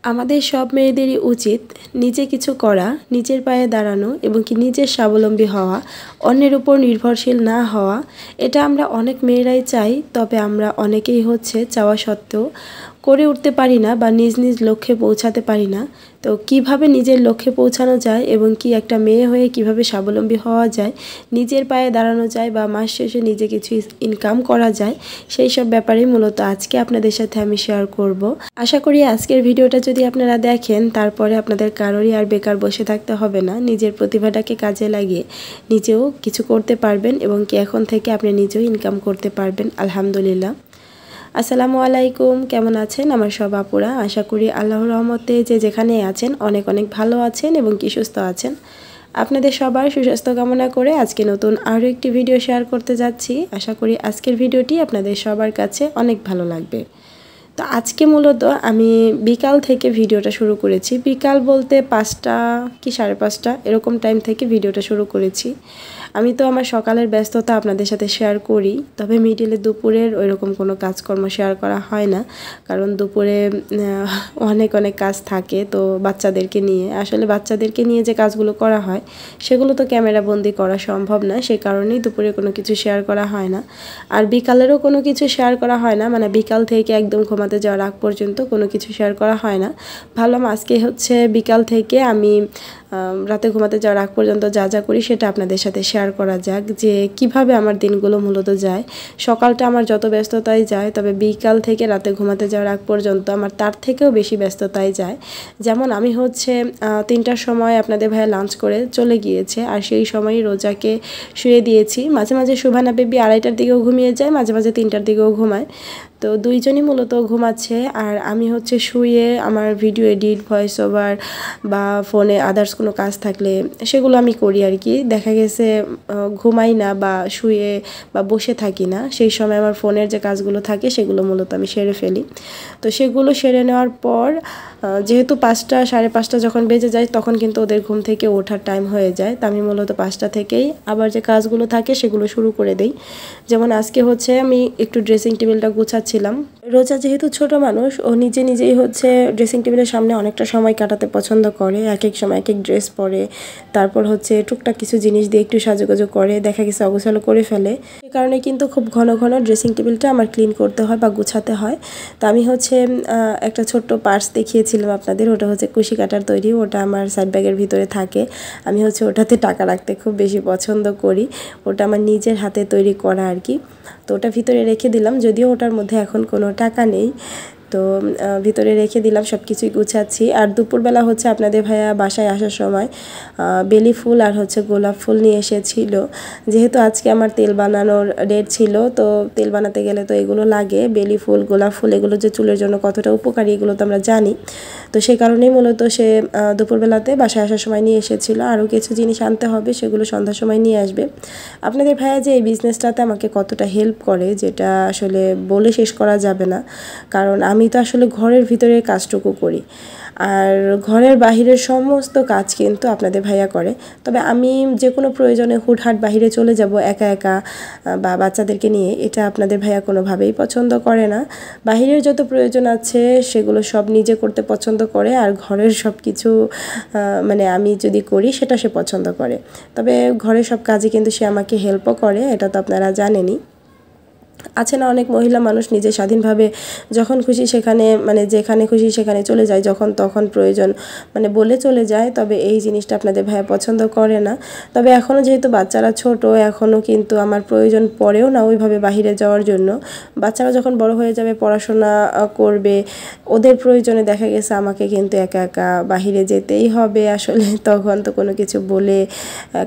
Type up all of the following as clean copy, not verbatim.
আমাদের সব মেয়েদেরই উচিত নিজে কিছু করা, নিজের পায়ে দাঁড়ানো এবং কি নিজের স্বাবলম্বী হওয়া, অন্যের উপর নির্ভরশীল না হওয়া। এটা আমরা অনেক মেয়েরাই চাই, তবে আমরা অনেকেই চাওয়া সত্ত্বেও করে উঠতে পারি না বা নিজ নিজ লক্ষ্যে পৌঁছাতে পারি না। তো কিভাবে নিজের লক্ষ্যে পৌঁছানো যায় এবং কি একটা মেয়ে হয়ে কিভাবে স্বাবলম্বী হওয়া যায়, নিজের পায়ে দাঁড়ানো যায় বা মাস শেষে নিজে কিছু ইনকাম করা যায়, সেই সব ব্যাপারেই মূলত আজকে আপনাদের সাথে আমি শেয়ার করব। আশা করি আজকের ভিডিওটা যদি আপনারা দেখেন, তারপরে আপনাদের কারোরই আর বেকার বসে থাকতে হবে না। নিজের প্রতিভাটাকে কাজে লাগিয়ে নিজেও কিছু করতে পারবেন এবং কি এখন থেকে আপনি নিজেও ইনকাম করতে পারবেন। আলহামদুলিল্লাহ। আসসালামু আলাইকুম, কেমন আছেন আমার সব আপুরা? আশা করি আল্লাহর রহমতে যে যেখানে আছেন অনেক অনেক ভালো আছেন এবং কি সুস্থ আছেন। আপনাদের সবার সুস্বাস্থ্য কামনা করে আজকে নতুন আরও একটি ভিডিও শেয়ার করতে যাচ্ছি। আশা করি আজকের ভিডিওটি আপনাদের সবার কাছে অনেক ভালো লাগবে। তো আজকে মূলত আমি বিকাল থেকে ভিডিওটা শুরু করেছি। বিকাল বলতে 5টা কি 5:30 এরকম টাইম থেকে ভিডিওটা শুরু করেছি। আমি তো আমার সকালের ব্যস্ততা আপনাদের সাথে শেয়ার করি, তবে মিডিলে দুপুরের ওইরকম কোনো কাজকর্ম শেয়ার করা হয় না, কারণ দুপুরে অনেক অনেক কাজ থাকে। তো বাচ্চাদেরকে নিয়ে আসলে বাচ্চাদেরকে নিয়ে যে কাজগুলো করা হয় সেগুলো তো ক্যামেরা বন্দি করা সম্ভব না, সে কারণেই দুপুরে কোনো কিছু শেয়ার করা হয় না। আর বিকালেরও কোনো কিছু শেয়ার করা হয় না, মানে বিকাল থেকে একদম ঘুমাতে যাওয়ার আগ পর্যন্ত কোনো কিছু শেয়ার করা হয় না। ভাবলাম আজকে বিকাল থেকে আমি রাতে ঘুমাতে যাওয়ার আগ পর্যন্ত যা যা করি সেটা আপনাদের সাথে শেয়ার করা যাক, যে কিভাবে আমার দিনগুলো মূলত যায়। সকালটা আমার যত ব্যস্ততায় যায়, তবে বিকাল থেকে রাতে ঘুমাতে যাওয়ার আগ পর্যন্ত আমার তার থেকেও বেশি ব্যস্ততায় যায়। যেমন আমি 3টার সময় আপনাদের ভাইয়া লাঞ্চ করে চলে গিয়েছে, আর সেই সময়ই রোজাকে শুয়ে দিয়েছি। মাঝে মাঝে সুভানা বেবি 2:30টার দিকেও ঘুমিয়ে যায়, মাঝে মাঝে 3টার দিকেও ঘুমায়। তো দুইজনই মূলত ঘুমাচ্ছে, আর আমি শুয়ে আমার ভিডিও এডিট, ভয়েস ওভার বা ফোনে আদার্স কোনো কাজ থাকলে সেগুলো আমি করি আর কি। দেখা গেছে ঘুমাই না বা শুয়ে বা বসে থাকি না, সেই সময় আমার ফোনের যে কাজগুলো থাকে সেগুলো মূলত আমি সেরে ফেলি। তো সেগুলো সেরে নেওয়ার পর যেহেতু 5টা 5:30 যখন বেজে যায়, তখন কিন্তু ওদের ঘুম থেকে ওঠার টাইম হয়ে যায়। তো আমি মূলত 5টা থেকেই আবার যে কাজগুলো থাকে সেগুলো শুরু করে দেই। যেমন আজকে আমি একটু ড্রেসিং টেবিলটা গুছাচ্ছিলাম। রোজা যেহেতু ছোট মানুষ, ও নিজেই ড্রেসিং টেবিলের সামনে অনেকটা সময় কাটাতে পছন্দ করে। এক এক সময় এক এক ড্রেস পরে, তারপর টুকটাক কিছু জিনিস দিয়ে একটু সাজুগুজু করে, দেখা গেছে অগোছালো করে ফেলে। এই কারণে কিন্তু খুব ঘন ঘন ড্রেসিং টেবিলটা আমার ক্লিন করতে হয় বা গুছাতে হয়। তো আমি একটা ছোট্ট পার্স দেখিয়েছিলাম আপনাদের, ওটা কুশি কাটার তৈরি, ওটা আমার সাইড ব্যাগের ভিতরে থাকে। আমি ওটাতে টাকা রাখতে খুব বেশি পছন্দ করি, ওটা আমার নিজের হাতে তৈরি করা আর কি। তো ওটা ভিতরে রেখে দিলাম, যদিও ওটার মধ্যে এখন কোনো টাকা নেই। তো ভিতরে রেখে দিলাম, সব কিছুই গুছাচ্ছি। আর দুপুরবেলা আপনাদের ভাইয়া বাসায় আসার সময় বেলি ফুল আর গোলাপ ফুল নিয়ে এসেছিল। যেহেতু আজকে আমার তেল বানানোর ডেট ছিল, তো তেল বানাতে গেলে তো এগুলো লাগে, বেলি ফুল, গোলাপ ফুল, এগুলো যে চুলের জন্য কতটা উপকারী এগুলো তো আমরা জানি। তো সেই কারণেই মূলত সে দুপুরবেলাতে বাসায় আসার সময় নিয়ে এসেছিল। আরও কিছু জিনিস আনতে হবে, সেগুলো সন্ধ্যার সময় নিয়ে আসবে। আপনাদের ভাইয়া যে এই বিজনেসটাতে আমাকে কতটা হেল্প করে, যেটা আসলে বলে শেষ করা যাবে না, কারণ আমি তো আসলে ঘরের ভিতরের কাজটুকু করি, আর ঘরের বাহিরের সমস্ত কাজ কিন্তু আপনাদের ভাইয়া করে। তবে আমি যে কোনো প্রয়োজনে হুটহাট বাহিরে চলে যাব একা একা বা বাচ্চাদেরকে নিয়ে, এটা আপনাদের ভাইয়া কোনোভাবেই পছন্দ করে না। বাহিরের যত প্রয়োজন আছে সেগুলো সব নিজে করতে পছন্দ করে, আর ঘরের সব কিছু মানে আমি যদি করি সেটা সে পছন্দ করে। তবে ঘরের সব কাজে কিন্তু সে আমাকে হেল্পও করে, এটা তো আপনারা জানেনই। আছে না অনেক মহিলা মানুষ নিজে স্বাধীনভাবে যখন খুশি সেখানে, মানে যেখানে খুশি সেখানে চলে যায়, যখন তখন প্রয়োজন মানে বলে চলে যায়। তবে এই জিনিসটা আপনাদের ভাইয়া পছন্দ করে না। তবে এখনও যেহেতু বাচ্চারা ছোট, এখনও কিন্তু আমার প্রয়োজন পড়েও না ওইভাবে বাহিরে যাওয়ার জন্য। বাচ্চারা যখন বড় হয়ে যাবে, পড়াশোনা করবে, ওদের প্রয়োজনে দেখা গেছে আমাকে কিন্তু একা একা বাহিরে যেতেই হবে আসলে। তখন তো কোনো কিছু বলে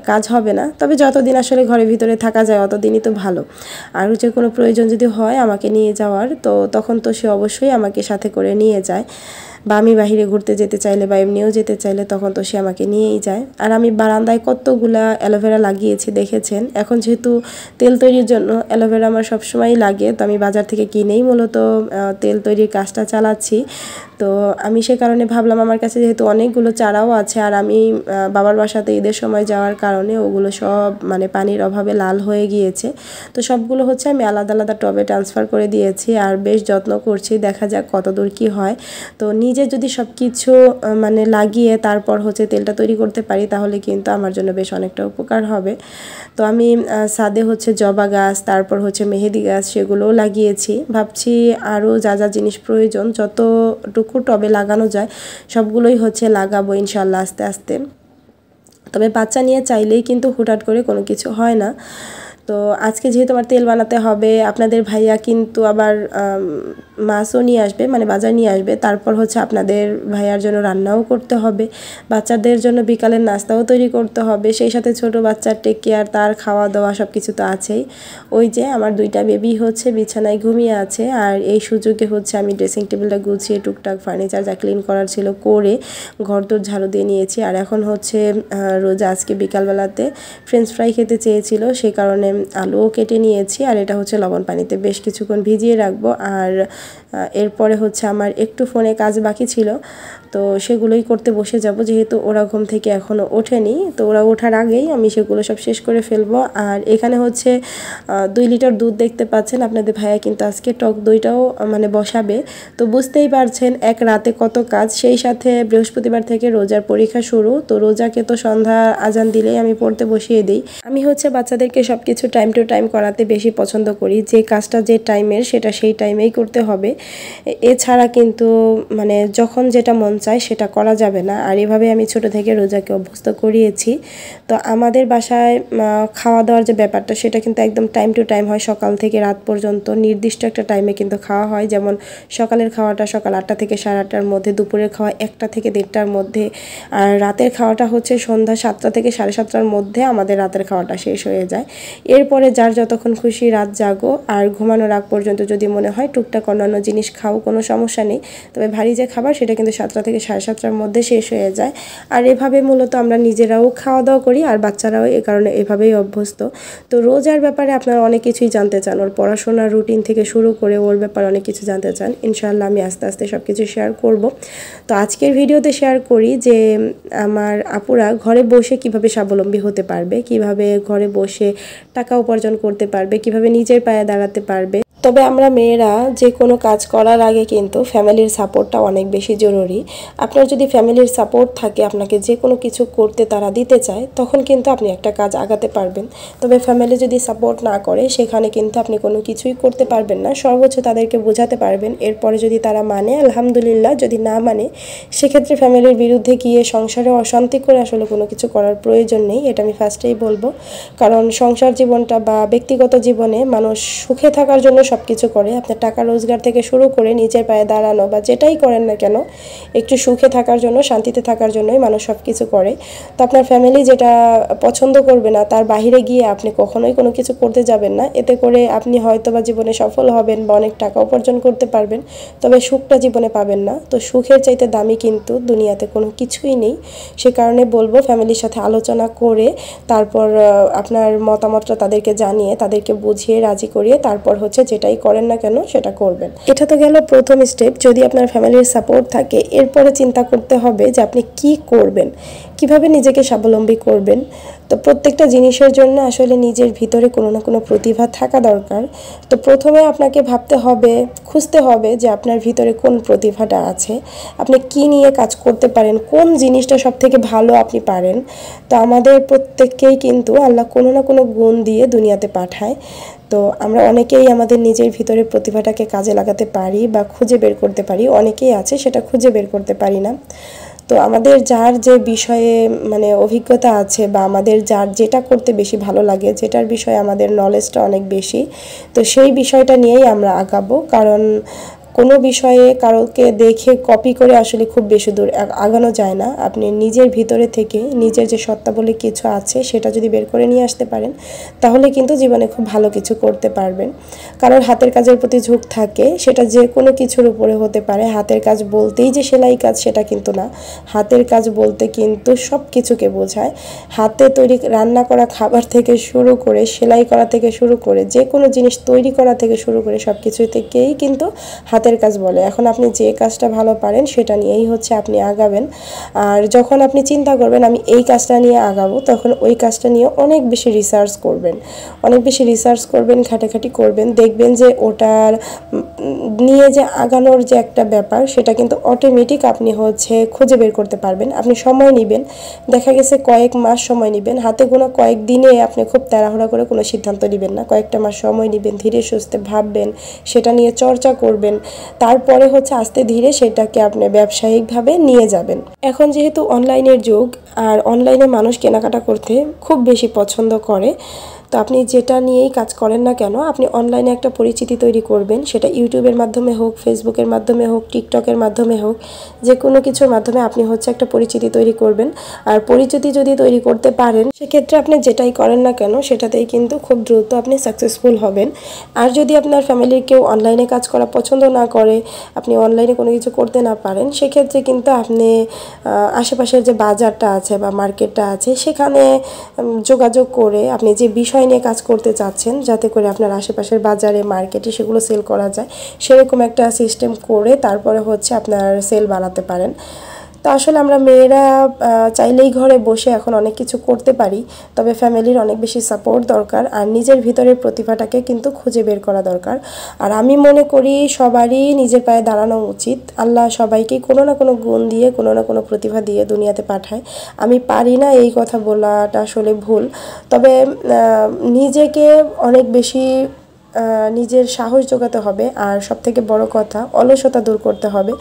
কাজ হবে না। তবে যতদিন আসলে ঘরের ভিতরে থাকা যায় অতদিনই তো ভালো। আর কোনো প্রয়োজন যদি হয় আমাকে নিয়ে যাওয়ার, তো তখন তো সে অবশ্যই আমাকে সাথে করে নিয়ে যায়, বা আমি বাহিরে ঘুরতে যেতে চাইলে বা এমনিও যেতে চাইলে তখন তো সে আমাকে নিয়েই যায়। আর আমি বারান্দায় কতগুলা অ্যালোভেরা লাগিয়েছি দেখেছেন। এখন যেহেতু তেল তৈরির জন্য অ্যালোভেরা আমার সবসময়ই লাগে, তো আমি বাজার থেকে কিনেই মূলত তেল তৈরির কাজটা চালাচ্ছি। তো আমি সে কারণে ভাবলাম, আমার কাছে যেহেতু অনেকগুলো চারাও আছে, আর আমি বাবার বাসাতে ঈদের সময় যাওয়ার কারণে ওগুলো সব মানে পানির অভাবে লাল হয়ে গিয়েছে। তো সবগুলো আমি আলাদা আলাদা টবে ট্রান্সফার করে দিয়েছি, আর বেশ যত্ন করছি, দেখা যাক কতদূর কী হয়। তো নিজে যদি সব কিছু মানে লাগিয়ে তারপর হচ্ছে তেলটা তৈরি করতে পারি তাহলে কিন্তু আমার জন্য বেশ অনেকটা উপকার হবে। তো আমি ছাদে হচ্ছে জবা গাছ, তারপর হচ্ছে মেহেদি গাছ সেগুলোও লাগিয়েছি। ভাবছি আরও যা যা জিনিস প্রয়োজন যতটুকু টবে লাগানো যায় সবগুলোই হচ্ছে লাগাবো ইনশাল্লাহ আস্তে আস্তে। তবে বাচ্চা নিয়ে চাইলেই কিন্তু হুটহাট করে কোনো কিছু হয় না। তো আজকে যেহেতু আমার তেল বানাতে হবে, আপনাদের ভাইয়া কিন্তু আবার মাছও নিয়ে আসবে, মানে বাজার নিয়ে আসবে, তারপর হচ্ছে আপনাদের ভাইয়ার জন্য রান্নাও করতে হবে, বাচ্চাদের জন্য বিকালের নাস্তাও তৈরি করতে হবে, সেই সাথে ছোট বাচ্চার টেক কেয়ার, তার খাওয়া দাওয়া সব কিছু তো আছেই। ওই যে আমার 2টা বেবি হচ্ছে বিছানায় ঘুমিয়ে আছে, আর এই সুযোগে হচ্ছে আমি ড্রেসিং টেবিলটা গুছিয়ে টুকটাক ফার্নিচার যা ক্লিন করার ছিল করে ঘর তোর ঝাড়ু দিয়ে নিয়েছি। আর এখন হচ্ছে রোজা আজকে বিকালবেলাতে ফ্রেঞ্চ ফ্রাই খেতে চেয়েছিল, সেই কারণে আলুও কেটে নিয়েছি। আর এটা হচ্ছে লবণ পানিতে বেশ কিছুক্ষণ ভিজিয়ে রাখবো। আর এরপরে হচ্ছে আমার একটু ফোনে কাজ বাকি ছিল, তো সেগুলোই করতে বসে যাব, যেহেতু ওরা ঘুম থেকে এখনও ওঠেনি। তো ওরা ওঠার আগেই আমি সেগুলো সব শেষ করে ফেলবো। আর এখানে হচ্ছে 2 লিটার দুধ দেখতে পাচ্ছেন, আপনাদের ভাইয়া কিন্তু আজকে টক দইটাও মানে বসাবে। তো বুঝতেই পারছেন এক রাতে কত কাজ, সেই সাথে বৃহস্পতিবার থেকে রোজার পরীক্ষা শুরু। তো রোজাকে তো সন্ধ্যা আজান দিলেই আমি পড়তে বসিয়ে দিই। আমি হচ্ছে বাচ্চাদেরকে সব কিছু টাইম টু টাইম করাতে বেশি পছন্দ করি, যে কাজটা যে টাইমের সেটা সেই টাইমেই করতে হবে। এছাড়া কিন্তু মানে যখন যেটা মন চায় সেটা করা যাবে না। আর এভাবে আমি ছোট থেকে রোজাকে অভ্যস্ত করিয়েছি। তো আমাদের বাসায় খাওয়া দাওয়ার যে ব্যাপারটা সেটা কিন্তু একদম টাইম টু টাইম হয়, সকাল থেকে রাত পর্যন্ত নির্দিষ্ট একটা টাইমে কিন্তু খাওয়া হয়। যেমন সকালের খাওয়াটা সকাল 8টা থেকে 8:30টার মধ্যে, দুপুরের খাওয়া 1টা থেকে 1:30টার মধ্যে, আর রাতের খাওয়াটা হচ্ছে সন্ধ্যা 7টা থেকে 7:30টার মধ্যে আমাদের রাতের খাওয়াটা শেষ হয়ে যায়। এরপরে যার যতক্ষণ খুশি রাত জাগো, আর ঘুমানোর আগ পর্যন্ত যদি মনে হয় টুকটাক অন্যান্য জিনিস খাও, কোনো সমস্যা নেই। তবে ভারী যে খাবার সেটা কিন্তু 7টা থেকে 7:30টার মধ্যে শেষ হয়ে যায়। আর এভাবে মূলত আমরা নিজেরাও খাওয়া দাওয়া করি, আর বাচ্চারাও এ কারণে এভাবেই অভ্যস্ত। তো রোজার ব্যাপারে আপনারা অনেক কিছুই জানতে চান, ওর পড়াশোনার রুটিন থেকে শুরু করে ওর ব্যাপারে অনেক কিছু জানতে চান। ইনশাআল্লাহ আমি আস্তে আস্তে সব কিছু শেয়ার করব। তো আজকের ভিডিওতে শেয়ার করি যে আমার আপুরা ঘরে বসে কিভাবে স্বাবলম্বী হতে পারবে, কিভাবে ঘরে বসে টাকা উপার্জন করতে পারবে, কিভাবে নিজের পায়ে দাঁড়াতে পারবে। তবে আমরা মেয়েরা যে কোনো কাজ করার আগে কিন্তু ফ্যামিলির সাপোর্টটা অনেক বেশি জরুরি। আপনার যদি ফ্যামিলির সাপোর্ট থাকে, আপনাকে যে কোনো কিছু করতে তারা দিতে চায়, তখন কিন্তু আপনি একটা কাজ আগাতে পারবেন। তবে ফ্যামিলি যদি সাপোর্ট না করে সেখানে কিন্তু আপনি কোনো কিছুই করতে পারবেন না। সর্বোচ্চ তাদেরকে বোঝাতে পারবেন, এরপরে যদি তারা মানে আলহামদুলিল্লাহ, যদি না মানে সেক্ষেত্রে ফ্যামিলির বিরুদ্ধে গিয়ে সংসারে অশান্তি করে আসলে কোনো কিছু করার প্রয়োজন নেই, এটা আমি ফার্স্টেই বলবো। কারণ সংসার জীবনটা বা ব্যক্তিগত জীবনে মানুষ সুখে থাকার জন্য সব কিছু করে। আপনার টাকা রোজগার থেকে শুরু করে নিজের পায়ে দাঁড়ানো বা যেটাই করেন না কেন, একটু সুখে থাকার জন্য, শান্তিতে থাকার জন্যই মানুষ সব কিছু করে। তো আপনার ফ্যামিলি যেটা পছন্দ করবে না তার বাইরে গিয়ে আপনি কখনোই কোনো কিছু করতে যাবেন না। এতে করে আপনি হয়তো বা জীবনে সফল হবেন বা অনেক টাকা উপার্জন করতে পারবেন, তবে সুখটা জীবনে পাবেন না। তো সুখের চাইতে দামি কিন্তু দুনিয়াতে কোনো কিছুই নেই। সে কারণে বলবো ফ্যামিলির সাথে আলোচনা করে তারপর আপনার মতামতটা তাদেরকে জানিয়ে, তাদেরকে বুঝিয়ে রাজি করিয়ে তারপর হচ্ছে যেটাই করেন না কেন সেটা করবেন। এটা তো গেল প্রথম স্টেপ। যদি আপনার ফ্যামিলির সাপোর্ট থাকে, এরপরে চিন্তা করতে হবে যে আপনি কি করবেন, কিভাবে নিজেকে স্বাবলম্বী করবেন। তো প্রত্যেকটা জিনিসের জন্য আসলে নিজের ভিতরে কোনো না কোনো প্রতিভা থাকা দরকার। তো প্রথমে আপনাকে ভাবতে হবে, খুঁজতে হবে যে আপনার ভিতরে কোন প্রতিভাটা আছে, আপনি কি নিয়ে কাজ করতে পারেন, কোন জিনিসটা সব থেকে ভালো আপনি পারেন। তো আমাদের প্রত্যেককেই কিন্তু আল্লাহ কোনো না কোনো গুণ দিয়ে দুনিয়াতে পাঠায়। তো আমরা অনেকেই আমাদের নিজের ভিতরে প্রতিভাটাকে কাজে লাগাতে পারি বা খুঁজে বের করতে পারি, অনেকেই আছে সেটা খুঁজে বের করতে পারি না। তো আমাদের যার যে বিষয়ে মানে অভিজ্ঞতা আছে বা আমাদের যার যেটা করতে বেশি ভালো লাগে, যেটার বিষয়ে আমাদের নলেজটা অনেক বেশি, তো সেই বিষয়টা নিয়েই আমরা আগাবো। কারণ কোনো বিষয়ে কারোকে দেখে কপি করে আসলে খুব বেশি দূর আগানো যায় না। আপনি নিজের ভিতরে থেকে নিজের যে সত্তা বলে কিছু আছে সেটা যদি বের করে নিয়ে আসতে পারেন, তাহলে কিন্তু জীবনে খুব ভালো কিছু করতে পারবেন। কারোর হাতের কাজের প্রতি ঝোঁক থাকে, সেটা যে কোনো কিছুর উপরে হতে পারে। হাতের কাজ বলতেই যে সেলাই কাজ সেটা কিন্তু না, হাতের কাজ বলতে কিন্তু সব কিছুকে বোঝায়। হাতে তৈরি রান্না করা খাবার থেকে শুরু করে, সেলাই করা থেকে শুরু করে, যে কোনো জিনিস তৈরি করা থেকে শুরু করে সব কিছু থেকেই কিন্তু হাত হাতের কাজ বলে। এখন আপনি যে কাজটা ভালো পারেন সেটা নিয়েই হচ্ছে আপনি আগাবেন। আর যখন আপনি চিন্তা করবেন আমি এই কাজটা নিয়ে আগাবো, তখন ওই কাজটা নিয়ে অনেক বেশি রিসার্চ করবেন, ঘাটাঘাটি করবেন, দেখবেন যে ওটার নিয়ে যে আগানোর যে একটা ব্যাপার সেটা কিন্তু অটোমেটিক আপনি হচ্ছে খুঁজে বের করতে পারবেন। আপনি সময় নেবেন, দেখা গেছে কয়েক মাস সময় নেবেন, হাতে গোনা কয়েক দিনে আপনি খুব তাড়াহুড়া করে কোনো সিদ্ধান্ত নেবেন না, কয়েকটা মাস সময় নেবেন, ধীরে সুস্থে ভাববেন, সেটা নিয়ে চর্চা করবেন, তারপরে হচ্ছে আস্তে ধীরে সেটাকে আপনি ব্যবসায়িকভাবে নিয়ে যাবেন। এখন যেহেতু অনলাইনের যুগ, আর অনলাইনে মানুষ কেনাকাটা করতে খুব বেশি পছন্দ করে, তো আপনি যেটা নিয়েই কাজ করেন না কেন আপনি অনলাইনে একটা পরিচিতি তৈরি করবেন, সেটা ইউটিউবের মাধ্যমে হোক, ফেসবুকের মাধ্যমে হোক, টিকটকের মাধ্যমে হোক, যে কোনো কিছুর মাধ্যমে আপনি হচ্ছে একটা পরিচিতি তৈরি করবেন। আর পরিচিতি যদি তৈরি করতে পারেন সেক্ষেত্রে আপনি যেটাই করেন না কেন সেটাতেই কিন্তু খুব দ্রুত আপনি সাকসেসফুল হবেন। আর যদি আপনার ফ্যামিলির কেউ অনলাইনে কাজ করা পছন্দ না করে, আপনি অনলাইনে কোনো কিছু করতে না পারেন, সেক্ষেত্রে কিন্তু আপনি আশেপাশের যে বাজারটা আছে বা মার্কেটটা আছে সেখানে যোগাযোগ করে আপনি যে বিষয় নিয়ে কাজ করতে চাচ্ছেন, যাতে করে আপনার আশেপাশের বাজারে মার্কেটে সেগুলো সেল করা যায়, সেরকম একটা সিস্টেম করে তারপরে হচ্ছে আপনার সেল বাড়াতে পারেন। তো আসলে আমরা মেয়েরা চাইলেই ঘরে বসে এখন অনেক কিছু করতে পারি, তবে ফ্যামিলির অনেক বেশি সাপোর্ট দরকার, আর নিজের ভিতরের প্রতিভাটাকে কিন্তু খুঁজে বের করা দরকার। আর আমি মনে করি সবারই নিজের পায়ে দাঁড়ানো উচিত। আল্লাহ সবাইকেই কোনো না কোনো গুণ দিয়ে, কোনো না কোনো প্রতিভা দিয়ে দুনিয়াতে পাঠায়। আমি পারি না এই কথা বলাটা আসলে ভুল, তবে নিজেকে অনেক বেশি নিজের সাহস জোগাতে হবে। আর সবথেকে বড় কথা, অলসতা দূর করতে হবে।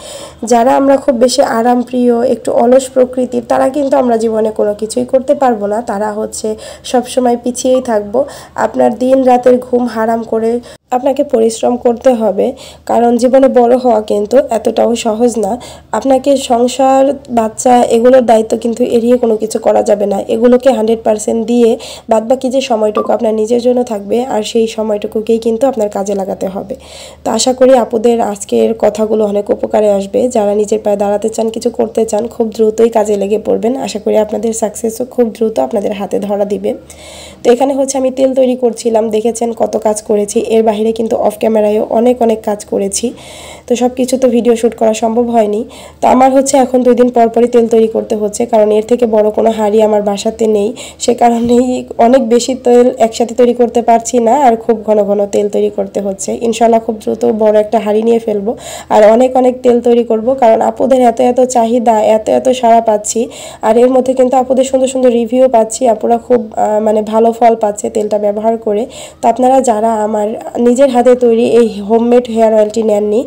যারা আমরা খুব বেশি আরামপ্রিয়, একটু অলস প্রকৃতির, তারা কিন্তু আমরা জীবনে কোনো কিছুই করতে পারবো না, তারা হচ্ছে সবসময় পিছিয়েই থাকবো। আপনার দিন রাতের ঘুম হারাম করে আপনাকে পরিশ্রম করতে হবে, কারণ জীবনে বড় হওয়া কিন্তু এতটাও সহজ না। আপনাকে সংসার, বাচ্চা, এগুলোর দায়িত্ব কিন্তু এড়িয়ে কোনো কিছু করা যাবে না। এগুলোকে 100% দিয়ে বাদবাকি যে সময়টুকু আপনার নিজের জন্য থাকবে, আর সেই সময়টুকুকেই কিন্তু আপনার কাজে লাগাতে হবে। তো আশা করি আপুদের আজকের কথাগুলো অনেক উপকারে আসবে। যারা নিজের পায়ে দাঁড়াতে চান, কিছু করতে চান, খুব দ্রুতই কাজে লেগে পড়বেন। আশা করি আপনাদের সাকসেসও খুব দ্রুত আপনাদের হাতে ধরা দিবে। তো এখানে হচ্ছে আমি তেল তৈরি করছিলাম, দেখেছেন কত কাজ করেছি। এর বাইরে কিন্তু অফ ক্যামেরায়ও অনেক কাজ করেছি। তো সব কিছু তো ভিডিও শ্যুট করা সম্ভব হয়নি। তো আমার হচ্ছে এখন 2 দিন পর পরই তেল তৈরি করতে হচ্ছে, কারণ এর থেকে বড় কোনো হাঁড়ি আমার বাসাতে নেই। সে কারণেই অনেক বেশি তেল একসাথে তৈরি করতে পারছি না, আর খুব ঘন তেল তৈরি করতে হচ্ছে। ইনশাল্লাহ খুব দ্রুত বড় একটা হাঁড়ি নিয়ে ফেলবো, আর অনেক তেল তৈরি করব, কারণ আপুদের এত চাহিদা, এত সাড়া পাচ্ছি। আর এর মধ্যে কিন্তু আপুদের সুন্দর রিভিউ পাচ্ছি, আপুরা খুব ভালো ফল পাচ্ছে তেলটা ব্যবহার করে। তো আপনারা যারা আমার নিজের হাতে তৈরি এই হোমমেড হেয়ার অয়েলটি নেননি,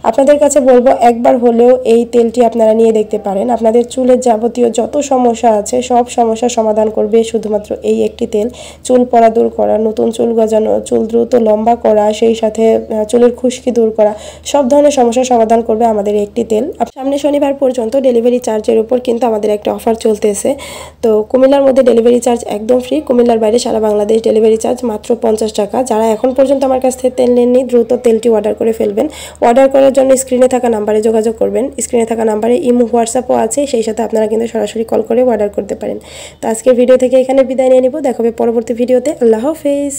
আপনাদের কাছে বলবো একবার হলেও এই তেলটি আপনারা নিয়ে দেখতে পারেন। আপনাদের চুলের যাবতীয় যত সমস্যা আছে সব সমস্যার সমাধান করবে শুধুমাত্র এই একটি তেল। চুল পড়া দূর করা, নতুন চুল গজানো, চুল দ্রুত লম্বা করা, সেই সাথে চুলের খুশকি দূর করা, সব ধরনের সমস্যার সমাধান করবে আমাদের একটি তেল। সামনে শনিবার পর্যন্ত ডেলিভারি চার্জের উপর কিন্তু আমাদের একটা অফার চলতেছে। তো কুমিল্লার মধ্যে ডেলিভারি চার্জ একদম ফ্রি, কুমিল্লার বাইরে সারা বাংলাদেশ ডেলিভারি চার্জ মাত্র 50 টাকা। যারা এখন পর্যন্ত আমার কাছ থেকে তেল নেননি, দ্রুত তেলটি অর্ডার করে ফেলবেন। অর্ডার করার জন্য স্ক্রিনে থাকা নাম্বারে যোগাযোগ করবেন। স্ক্রিনে থাকা নাম্বারে ইমো, হোয়াটসঅ্যাপও আছে, সেই সাথে আপনারা কিন্তু সরাসরি কল করে অর্ডার করতে পারেন। তো আজকের ভিডিও থেকে এখানে বিদায় নিয়ে নিব, দেখা হবে পরবর্তী ভিডিওতে। আল্লাহ হাফেজ।